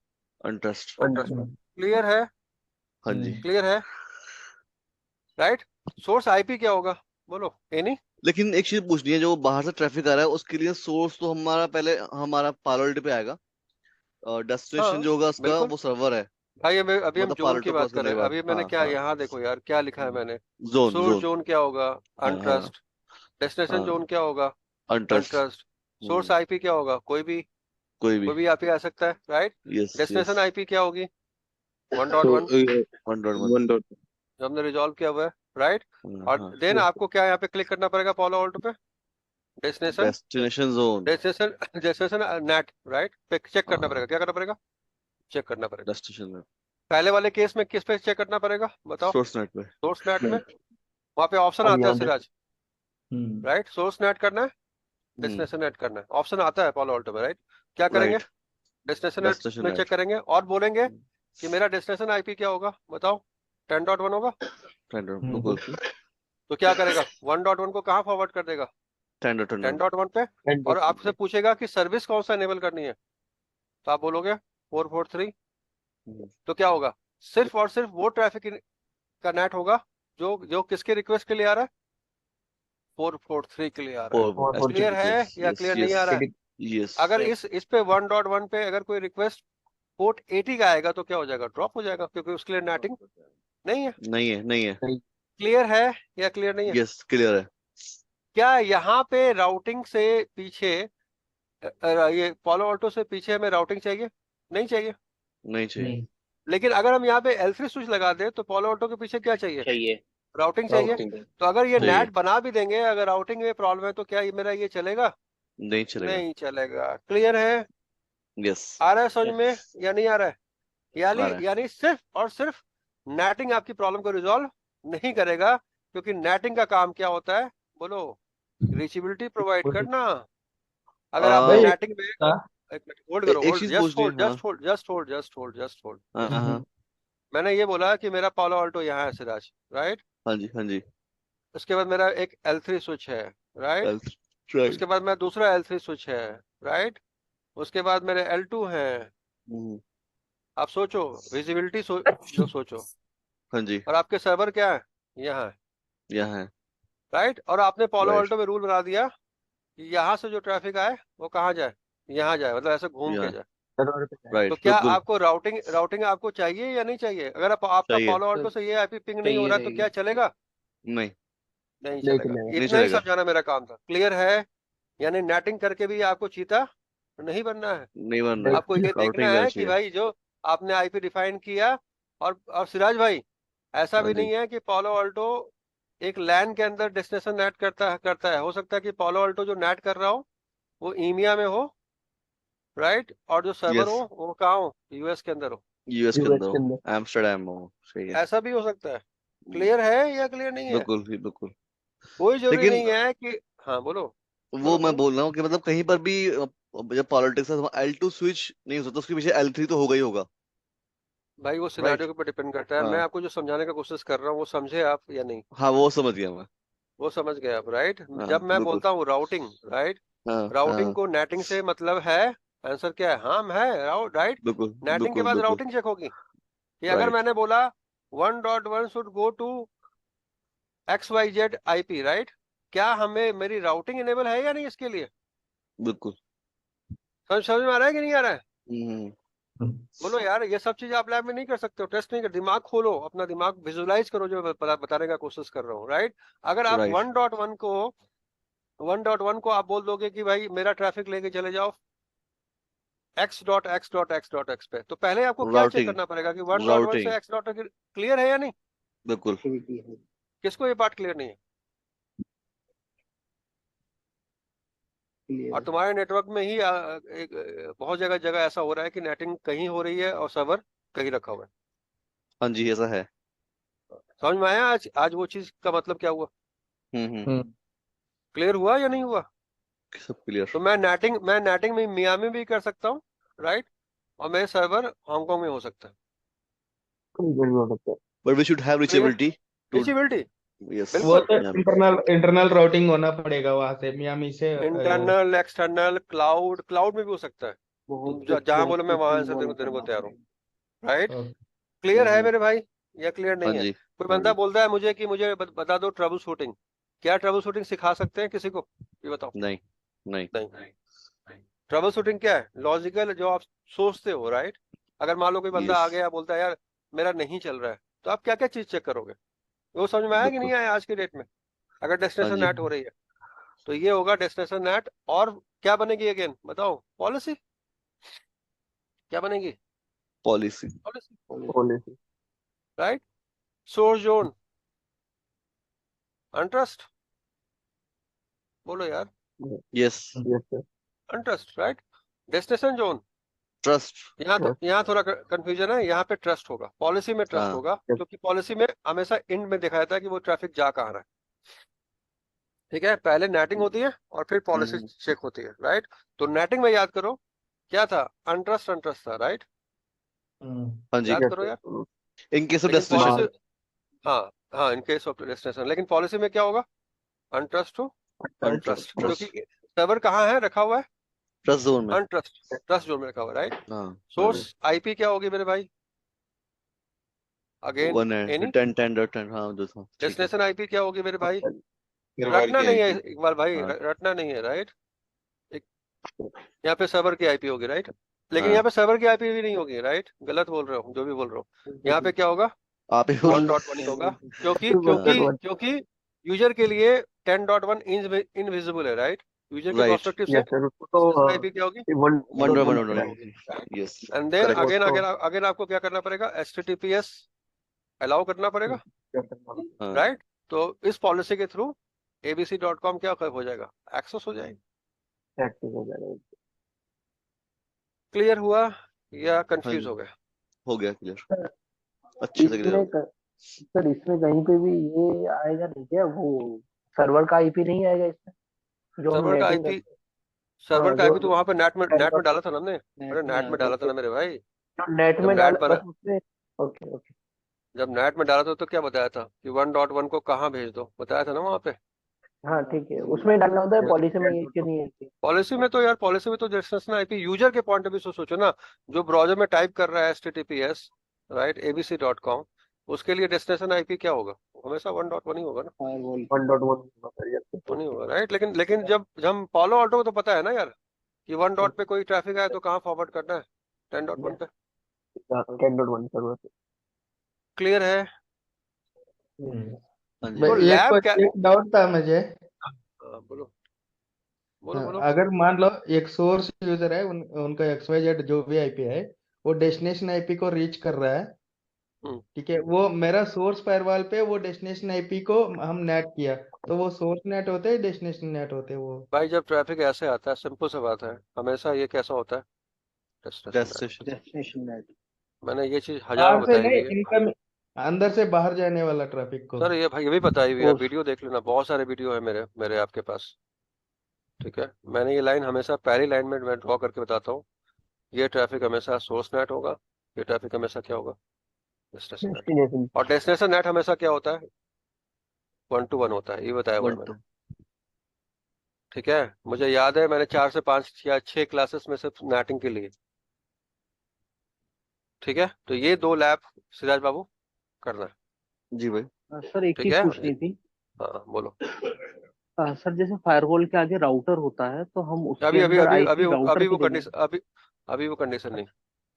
अनट्रस्ट। अनट्रस्ट में। क्लियर है, हाँ जी। क्लियर है, राइट? सोर्स आईपी क्या होगा, बोलो, एनी। लेकिन एक चीज पूछनी है, जो बाहर से ट्रैफिक आ रहा है उसके लिए सोर्स तो हमारा पहले हमारा पालो अल्टो पे आएगा, और डेस्टिनेशन हाँ जो होगा उसका बिल्कुल वो सर्वर है, भाई, अभी हम मतलब पालो जोन की अल्टो बात क्रॉस कर करने रहे के हैं। बाद। अभी मैंने हाँ क्या हाँ, यहाँ देखो यार, क्या लिखा है मैंने, जोन सोर्स जोन, जोन क्या होगा, हाँ हाँ, अनट्रस्ट। डेस्टिनेशन जोन हाँ क्या होगा, अनट्रस्ट। अनट्रस्ट। सोर्स आईपी क्या होगा, कोई कोई भी। भी आईपी आ सकता है, right? Yes yes, destination IP क्या होगी, 1.1, 1.1। जो हमने रिजॉल्व किया हुआ है, राइट? और हाँ, देन आपको क्या यहाँ पे क्लिक करना पड़ेगा, पॉलो ऑल्टो पे, destination, destination zone, destination net, right? पे चेक करना हाँ पड़ेगा, क्या करना पड़ेगा, चेक करना पड़ेगा। डेस्टिनेशन में, पहले वाले केस में किस पे चेक करना पड़ेगा बताओ, सोर्स नेट पे। सोर्स नेट में। वहां पे ऑप्शन अब आता है यहाँ सिराज, राइट? सोर्स नेट करना है, डेस्टिनेशन नेट करना है, ऑप्शन आता है पॉलो ऑल्टो में, राइट? क्या करेंगे, राइट, डेस्टिनेशन नेट डेस्टिनेशन में चेक नेट, करेंगे और बोलेंगे कि मेरा डेस्टिनेशन आईपी क्या होगा बताओ, 10.1 होगा। बिल्कुल, तो क्या करेगा, 1.1 को कहाँ फॉरवर्ड कर देगा, 10.1। 10.1 पे। और आपसे पूछेगा कि सर्विस कौन सा इनेबल करनी है, तो आप बोलोगे 443। तो क्या होगा, सिर्फ और सिर्फ वो ट्रैफिक का नेट होगा जो जो किसके रिक्वेस्ट के लिए आ रहा है, 443 के लिए आ रहा है। क्लियर है या क्लियर नहीं आ रहा है? यस, अगर इस पे 1.1 पे अगर कोई रिक्वेस्ट पोर्ट 80 का आएगा तो क्या हो जाएगा, ड्रॉप हो जाएगा, क्योंकि उसके लिए नेटिंग नहीं है। नहीं है। क्लियर है या क्लियर नहीं है? यस क्लियर है। क्या यहाँ पे राउटिंग से पीछे ये पॉलो ऑल्टो से पीछे हमें राउटिंग चाहिए, नहीं चाहिए? नहीं चाहिए। लेकिन अगर हम यहाँ पे L3 स्विच लगा दे तो पॉलो ऑल्टो के पीछे क्या चाहिए, राउटिंग चाहिए। तो अगर ये चाहिए। नेट बना भी देंगे, अगर राउटिंग में प्रॉब्लम है तो क्या ये मेरा ये चलेगा, नहीं चलेगा। नहीं चलेगा। क्लियर है? यस। आ रहा है समझ में या नहीं आ रहा है? आ रहा है। यानी सिर्फ और सिर्फ नेटिंग आपकी प्रॉब्लम को रिजॉल्व नहीं करेगा, क्योंकि नेटिंग का काम क्या होता है? बोलो। रीचेबिलिटी प्रोवाइड करना। अगर आपने भाई नेटिंग में एक मिनट होल्ड करो, एक होल्ड, चीज जस्ट पूछनी है। होल्ड, हाँ just hold, just hold, just hold, just hold. हाँ हाँ मैंने ये बोला कि मेरा पालो ऑल्टो यहाँ है सिराज, राइट? हाँ जी हाँ जी। उसके बाद मेरा एक L3 स्विच है, राइट? राइट। उसके बाद मेरा दूसरा L3 स्विच है, राइट? उसके बाद मेरे L2 हैं। आप सोचो, विजिबिलिटी जो सोचो। हाँ जी। और आपके सर्वर क्या है? यहाँ है, यहाँ है। राइट? और आपने पालो राइट। ऑल्टो में रूल बना दिया कि यहाँ से जो ट्रैफिक आए वो कहाँ जाए? यहाँ जाए, मतलब ऐसे घूम के यहाँ। जाए। सर्वर पे जाए। तो राइट क्या बिल्कुल। आपको राउटिंग आपको चाहिए या नहीं चाहिए? अगर आपका चाहिए। पालो ऑल्टो से ये आईपी पिंग नहीं हो चाहिए रहा है तो क्या रहेगी। चलेगा? नहीं। नहीं नहीं चलेगा। चलेगा। नहीं इतना ही चलेगा। समझाना मेरा काम था। क्लियर है? यानी नेटिंग करके भी आपको चीता नहीं बनना है। नहीं बनना है। आपको ये राउटिंग देखना रहना है कि चाहिए। भाई जो आपने आईपी डिफाइन किया। और सिराज भाई, ऐसा हाँ भी जी। नहीं है कि पालो ऑल्टो एक लैन के अंदर डेस्टिनेशन नेट करता है। हो सकता है कि पालो ऑल्टो जो नेट कर रहा हो वो ईमिया में हो, राइट? और जो सर्वर यस। हो वो कहाँ हो? यूएस के अंदर हो। यूएस के यूएस अंदर के हो। अंदर। एम्स्टर्डम हो। सही है। ऐसा भी हो सकता है। क्लियर है या क्लियर नहीं है? बिल्कुल ही बिल्कुल। कोई जरूरी लेकिन नहीं है कि, हाँ बोलो, वो बोलो मैं बोलो। बोल रहा हूँ कि मतलब कहीं पर भी जब पॉलिटिक्स है L2 स्विच नहीं हो सकता, उसके पीछे L3 तो होगा ही होगा। भाई वो राइट। सिनारियो के ऊपर डिपेंड करता है। मैं हाँ आपको जो समझाने का कोशिश कर रहा हूँ वो समझे आप या नहीं? हाँ वो समझ गया मैं। वो समझ गए आप, राइट? हाँ जब मैं बिल्कुल। बोलता हूँ राउटिंग, राइट? हाँ राउटिंग हाँ को नेटिंग से मतलब है। आंसर क्या है? हाँ है, राइट? बिल्कुल नेटिंग के बिल्कुल बाद बिल्कुल। राउटिंग चेक होगी कि अगर राइट मैंने बोला 1.1 should go to XYZ IP, right? क्या हमें मेरी राउटिंग इनेबल है या नहीं इसके लिए? बिल्कुल। समझ में आ रहा है कि नहीं आ रहा है? हम्म। बोलो यार, ये सब चीज आप लैब में नहीं कर सकते हो, टेस्ट नहीं कर। दिमाग खोलो, अपना दिमाग विजुलाइज करो जो मैं बताने का कोशिश कर रहा हूँ, राइट? अगर आप राइट। 1.1 को आप बोल दोगे कि भाई मेरा ट्रैफिक लेके चले जाओ x.x.x.x पे, तो पहले आपको क्या चेक राउटिंग। करना पड़ेगा कि 1.1 राउटिंग से x डॉट क्लियर है या नहीं? बिल्कुल। एक्टिविटी है। किसको ये पार्ट क्लियर नहीं है? क्लियर और है। तुम्हारे नेटवर्क में ही बहुत जगह जगह ऐसा हो रहा है कि नेटिंग कहीं हो रही है और सर्वर कहीं रखा हुआ है। हाँ जी ऐसा है। समझ में आया आज आज वो चीज का मतलब क्या हुआ? हम्म। क्लियर हुआ या नहीं हुआ? सब क्लियर। तो मैं नेटिंग में मियामी भी कर सकता हूँ, राइट? और मेरे सर्वर हांगकांग में हो सकता है। कहीं भी हो सकता है। But we should have clear? Reachability to. Reachability, yes. वो बिल्कुल। तो यहाँ पे। इंटरनल राउटिंग होना पड़ेगा वहां से मियामी से इंटरनल, एक्सटर्नल, क्लाउड में भी हो सकता है। बहुत तुम जहां बोलो मैं सिक्योरिटी वहां से आंसर इन्वॉल्व देने को करना तैयार हूँ, पड़ेगा। राइट? ओके। क्लियर है हम्म। मेरे भाई या क्लियर हाँ नहीं है? जी कोई हाँ बंदा जी। बोलता है मुझे कि मुझे बता दो ट्रबल शूटिंग। क्या ट्रबल शूटिंग सिखा सकते हैं किसी को? ये बताओ। नहीं नहीं। नहीं। ट्रबल शूटिंग क्या है? लॉजिकल जो आप सोचते हो, राइट? अगर मान लो कोई बंदा यस आ गया बोलता है यार मेरा नहीं चल रहा है, तो आप क्या क्या चीज चेक करोगे? वो समझ में आया कि बिल्कुल। नहीं आया आज के डेट में? अगर हाँ डेस्टिनेशन जी। नेट हो रही है तो ये होगा डेस्टिनेशन नेट। और क्या बनेगी अगेन बताओ? पॉलिसी। क्या बनेगी? Policy. Policy, policy. Right? Source zone, untrust. बोलो यार। Yes. Yes sir. Untrust, right? Destination zone. Trust. यहाँ थोड़ा कंफ्यूजन है। यहाँ पे ट्रस्ट होगा, पॉलिसी में ट्रस्ट हाँ होगा, क्योंकि पॉलिसी में हमेशा इंड में दिखाया था कि वो ट्रैफिक जा कहाँ रहा है। ठीक है, पहले नेटिंग होती है और फिर पॉलिसी हम्म। चेक होती है, राइट? तो नेटिंग में याद करो क्या था? अनट्रस्ट, अनट्रस्ट था, राइट? हाँ जी। याद यस करो यार। सर। इन केस ऑफ लेकिन डेस्टिनेशन। पॉलिसी, हाँ हाँ, इन केस ऑफ डेस्टिनेशन। लेकिन पॉलिसी में क्या होगा? अनट्रस्ट टू अनट्रस्ट ट्रस्ट, ट्रस्ट। क्योंकि सर्वर कहाँ है रखा हुआ है? ट्रस्ट जोन में। अनट्रस्ट, ट्रस्ट जोन में रखा हुआ है, राइट? हाँ हाँ जी। सोर्स आईपी क्या होगी मेरे भाई? अगेन, वन है एनी। 10 हाँ जो था ठीक है। डेस्टिनेशन आईपी क्या होगी मेरे भाई? सर्वर रटना की नहीं है आईपी। इकबाल भाई, हाँ रटना नहीं है, राइट? एक, यहाँ पे सर्वर की आईपी होगी, राइट? लेकिन हाँ। यहाँ पे सर्वर की आईपी भी नहीं होगी, राइट? गलत बोल रहा हूँ जो भी बोल रहा हूँ। यहाँ पे क्या होगा? आप ही बोल रहे 1.1 होगा, क्योंकि हो। हाँ। क्योंकि क्योंकि यूजर के लिए 10.1 इनविजिबल है, राइट? यूजर के राइट। पर्सपेक्टिव से यस सर, उसको तो डेस्टिनेशन आईपी क्या होगी? One one dot one one one पता है। Right? Yes. And then correct. Again उसको अगेन अगेन आपको क्या करना पड़ेगा? HTTPS अलाउ करना पड़ेगा, क्या करना होगा? हाँ राइट? तो इस पॉलिसी के थ्रू abc.com क्या हो जाएगा? एक्सेस हो जाएगी। प्रैक्टिस हो जाएगा। क्लियर हुआ या हाँ कंफ्यूज जी, हो गया? हो गया क्लियर, सर अच्छे से क्लियर हो इसमें सर इसमें कहीं पे भी ये आएगा नहीं क्या, वो सर्वर का आईपी नहीं आएगा इसमें, जो हम सर्वर का नेटिंग आईपी, करते हैं? सर्वर हाँ, का जो आईपी तो वहां पे नेट में डाला था ना हमने। अरे नेट में नेट में आएगा। डाला था ओके, ना मेरे भाई। जो नेट जब में नेट डाल पर बस उसमें। Okay okay. जब नेट में डाला था तो क्या बताया था कि 1.1 को कहाँ भेज दो, बताया था ना वहां पे। हाँ ठीक है, उसमें डालना होता है, पॉलिसी में ये क्यों नहीं है? पॉलिसी में तो यार, पॉलिसी में तो डेस्टिनेशन आईपी यूजर के पॉइंट ऑफ व्यू से सोचो ना। जो ब्राउजर में टाइप कर रहा है HTTPS राइट abc.com, उसके लिए डेस्टिनेशन आईपी क्या होगा? हमेशा 1.1 ही होगा ना। फायरवॉल 1.1 वो नहीं होगा राइट, लेकिन जब हम पॉलो ऑल्टो को तो पता है ना यार कि 1 डॉट पे कोई ट्रैफिक आए तो कहाँ फॉरवर्ड करना है, 10.1 पे। 10.1 सर्वर पे। क्लियर है? हाँ जी मैं तो हाँ जी। एक लैब क्या? एक डाउट था मुझे। बोलो बोलो हाँ, बोलो। अगर मान लो एक सोर्स यूजर है, उनका XYZ जो भी आईपी है, वो डेस्टिनेशन आईपी को रीच कर रहा है, हम्म, ठीक है, वो मेरा सोर्स फायरवॉल पे वो डेस्टिनेशन आईपी को हम नेट किया, तो वो सोर्स नेट होते हैं, डेस्टिनेशन नेट होते हैं वो? भाई जब ट्रैफिक ऐसे आता है, सिंपल सा बात है, हमेशा ये कैसा होता है, destination net. Destination, destination net. मैंने ये चीज हजार बाहर बार से बताई नहीं, हुई है। इनकम, अंदर से बाहर जाने वाला ट्रैफिक को। सर ये भाई ये भी बताई हुई है, उस वीडियो देख लेना, बहुत सारे वीडियो है मेरे मेरे आपके पास। ठीक है, मैंने ये लाइन हमेशा पहली लाइन में मैं ड्रॉ करके बताता हूँ। ये ट्रैफिक हमेशा सोर्स नेट होगा, ये ट्रैफिक हमेशा क्या होगा, डेस्टिनेशन नेट। डेस्टिनेशन। और डेस्टिनेशन नेट हमेशा क्या होता है, 1 to 1 होता है, ये बताया हुआ है वन मैंने। टू। ठीक है, मुझे याद है मैंने 4 से 5 या 6 क्लासेस में सिर्फ नेटिंग के लिए। ठीक है, तो ये 2 लैब सिराज बाबू करना है। जी भाई। सर एक ठीक चीज है पूछनी थी। हाँ बोलो। सर जैसे फायरवॉल के आगे राउटर होता है, तो हम उसके अभी अभी अंदर अभी अभी आईपी राउटर अभी की वो देंगे? कंडीशन, अभी वो कंडीशन नहीं।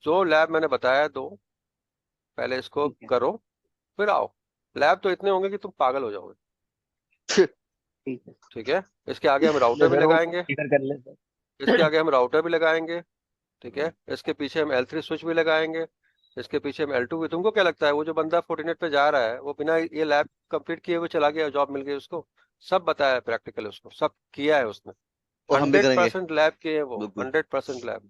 जो लैब मैंने बताया दो, पहले इसको ठीक है। करो फिर आओ। लैब तो इतने होंगे कि तुम पागल हो जाओगे। ठीक है। ठीक है, इसके आगे हम राउटर भी जैसे वो लगाएंगे, कॉन्फ़िगर कर लेते हैं। इसके आगे हम राउटर भी लगाएंगे। ठीक है, इसके पीछे हम L3 स्विच भी लगाएंगे, इसके पीछे हम L2 भी। तुमको क्या लगता है वो जो बंदा फोर्टिनेट पे जा रहा है वो बिना ये लैब कंप्लीट किए हुए चला गया, जॉब मिल गई उसको? सब बताया है प्रैक्टिकल, उसको सब किया है उसने। और हम भी हंड्रेड करेंगे, परसेंट लैब किए हैं वो, बिल्कुल। 100% लैब।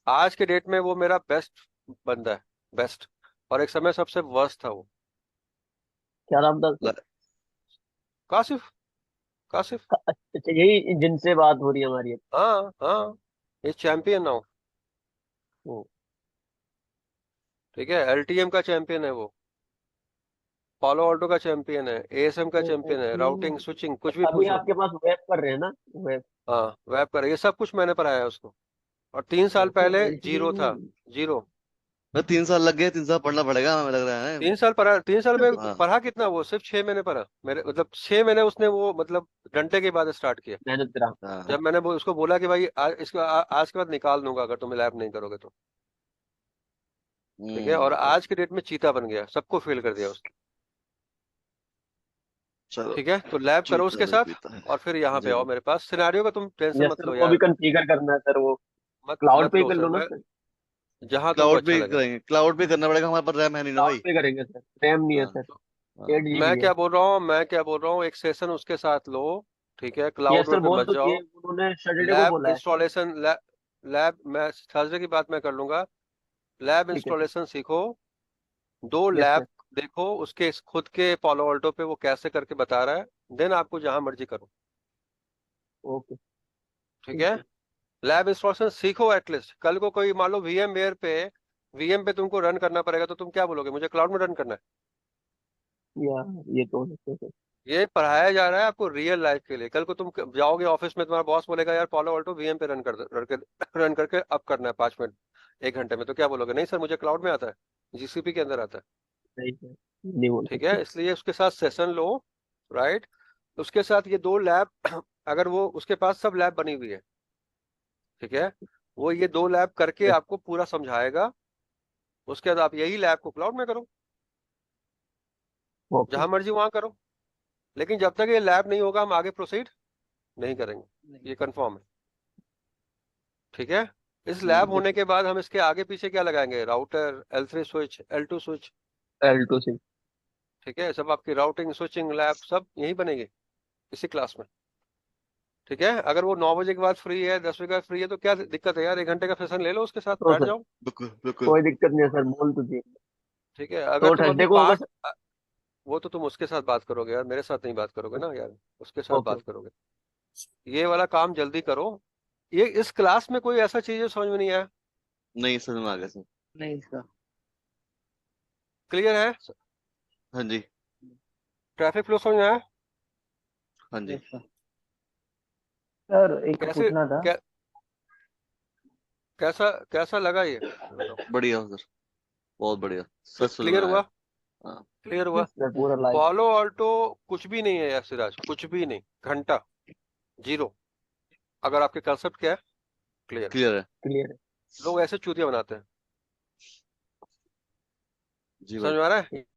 आज के डेट में वो मेरा बेस्ट बंदा है, बेस्ट। और एक समय सबसे वर्स्ट था वो। क्या नाम था उसका? ल- कासिफ, कासिफ। अच्छा, यही जिनसे बात हो रही है हमारी। हाँ हाँ, ये चैंपियन ना हो। वो ठीक है, LTM का चैंपियन है वो, पालो ऑल्टो का चैंपियन है, ASM का चैंपियन है, राउटिंग स्विचिंग कुछ भी अभी पूछो। आपके पास वेब कर रहे हैं ना? वेब। हाँ, वेब पर ये सब कुछ मैंने पढ़ाया है उसको। और 3 साल तो पहले जीरो था, एलटीएम। जीरो। मैं 3 साल लग गए, 3 साल पढ़ना पड़ेगा हमें लग रहा है। 3 साल पढ़ा, 3 साल में हाँ। पढ़ा कितना, वो सिर्फ 6 महीने पढ़ा मेरे, मतलब 6 महीने उसने वो मतलब डंडे के बाद स्टार्ट किया। मेहनत करा। हाँ। जब मैंने वो उसको बोला कि भाई आज के बाद निकाल दूंगा अगर तुम लैब नहीं करोगे तो। ठीक है, और तो आज के डेट में चीता बन गया, सबको फेल कर दिया उसने। चलो, ठीक है, तो लैब करो जीता उसके नहीं साथ, पीता है। और फिर यहाँ पे जी आओ जी। मेरे पास। सिनेरियो का तुम टेंशन यस मत सर, लो वो भी यार, कॉन्फ़िगर करना है सर, वो मत क्लाउड मत पे लो कर सर। लो ना मैं सर। जहां तुमको क्लाउड अच्छा पे लगे। करेंगे, क्लाउड पे करना पड़ेगा, हमारे पास रैम है नहीं ना क्लाउड भाई। पे करेंगे सर, रैम नहीं है हाँ। सर। हाँ। 8 GB मैं है। क्या बोल रहा हूँ, मैं क्या बोल रहा हूँ, एक सेशन उसके साथ लो। ठीक है, यस क्लाउड सर, पे बोल मत तो जाओ। दिए उन्होंने, सैटरडे को लैब बोला है सर। इंस्टॉलेशन, लैब मैं थर्सडे की बात मैं कर लूंगा। लैब ठीक है सर। इंस्टॉलेशन सीखो, 2 लैब यस देखो उसके खुद के पॉलो ऑल्टो पे वो कैसे करके बता रहा है। देन आपको जहां मर्जी करो। ओके। ठीक ठीक है, है। लैब इंस्टॉलेशन सीखो एटलीस्ट। कल को कोई मान लो VMware पे VM पे तुमको रन करना पड़ेगा तो तुम क्या बोलोगे, मुझे क्लाउड में रन करना है। या ये तो हो सकता है सर। ये पढ़ाया जा रहा है आपको रियल लाइफ के लिए। कल को तुम जाओगे ऑफिस में, तुम्हारा बॉस बोलेगा यार पॉलो ऑल्टो VM पे रन करके अब करना है 5 मिनट 1 घंटे में, तो क्या बोलोगे, नहीं सर मुझे क्लाउड में आता है, GCP के अंदर आता है। नहीं सर, नहीं बोल ठीक सकते। है, इसलिए उसके साथ सेशन लो। राइट, उसके साथ ये 2 लैब अगर वो उसके पास सब लैब बनी हुई है, ठीक है, वो ये 2 लैब करके यस। आपको पूरा समझाएगा। उसके बाद आप यही लैब को क्लाउड में करो, ओके। जहां मर्जी वहां करो। लेकिन जब तक ये लैब नहीं होगा हम आगे प्रोसीड नहीं करेंगे, नहीं। ये कंफर्म है। ठीक है, इस लैब ठीक है होने सर। के बाद हम इसके आगे पीछे क्या लगाएंगे, router, L3 switch, L2 switch. L2 से। ठीक है, सब आपकी राउटिंग स्विचिंग लैब सब यही बनेगी इसी क्लास में। ठीक है, अगर वो 9 बजे के बाद फ्री है, 10 बजे के बाद फ्री है, तो क्या दिक्कत है यार, 1 घंटे का सेशन ले लो उसके साथ, तो बैठ सर जाओ। बिल्कुल बिल्कुल। कोई दिक्कत नहीं है सर, बोल तो दिए। ठीक है, अगर तो तुम अभी थर्सडे को अगर, वो तो तुम उसके साथ बात करोगे यार, मेरे साथ नहीं बात करोगे ना यार, उसके साथ ओके बात करोगे। ये वाला काम जल्दी करो। ये इस क्लास में कोई ऐसा चीज है समझ में नहीं आया? नहीं समझ में आ गया सर। नहीं सर। क्लियर है? हाँ जी। ट्रैफिक फ्लो समझ में आया? हाँ जी। Yes sir. सर एक कैसे पूछना था। कै, कैसा कैसा लगा ये बताओ। बढ़िया सर, बहुत बढ़िया, सच समझ में क्लियर आया। हुआ? हाँ। क्लियर हुआ? यस सर, पूरा लाइव। पालो ऑल्टो कुछ भी नहीं है यार सिराज, कुछ भी नहीं, घंटा, जीरो। अगर आपके कंसेप्ट क्या है, क्लियर। क्लियर है। क्लियर है। लोग ऐसे चूतिया बनाते हैं। जी समझ भाई। में आ रहा है?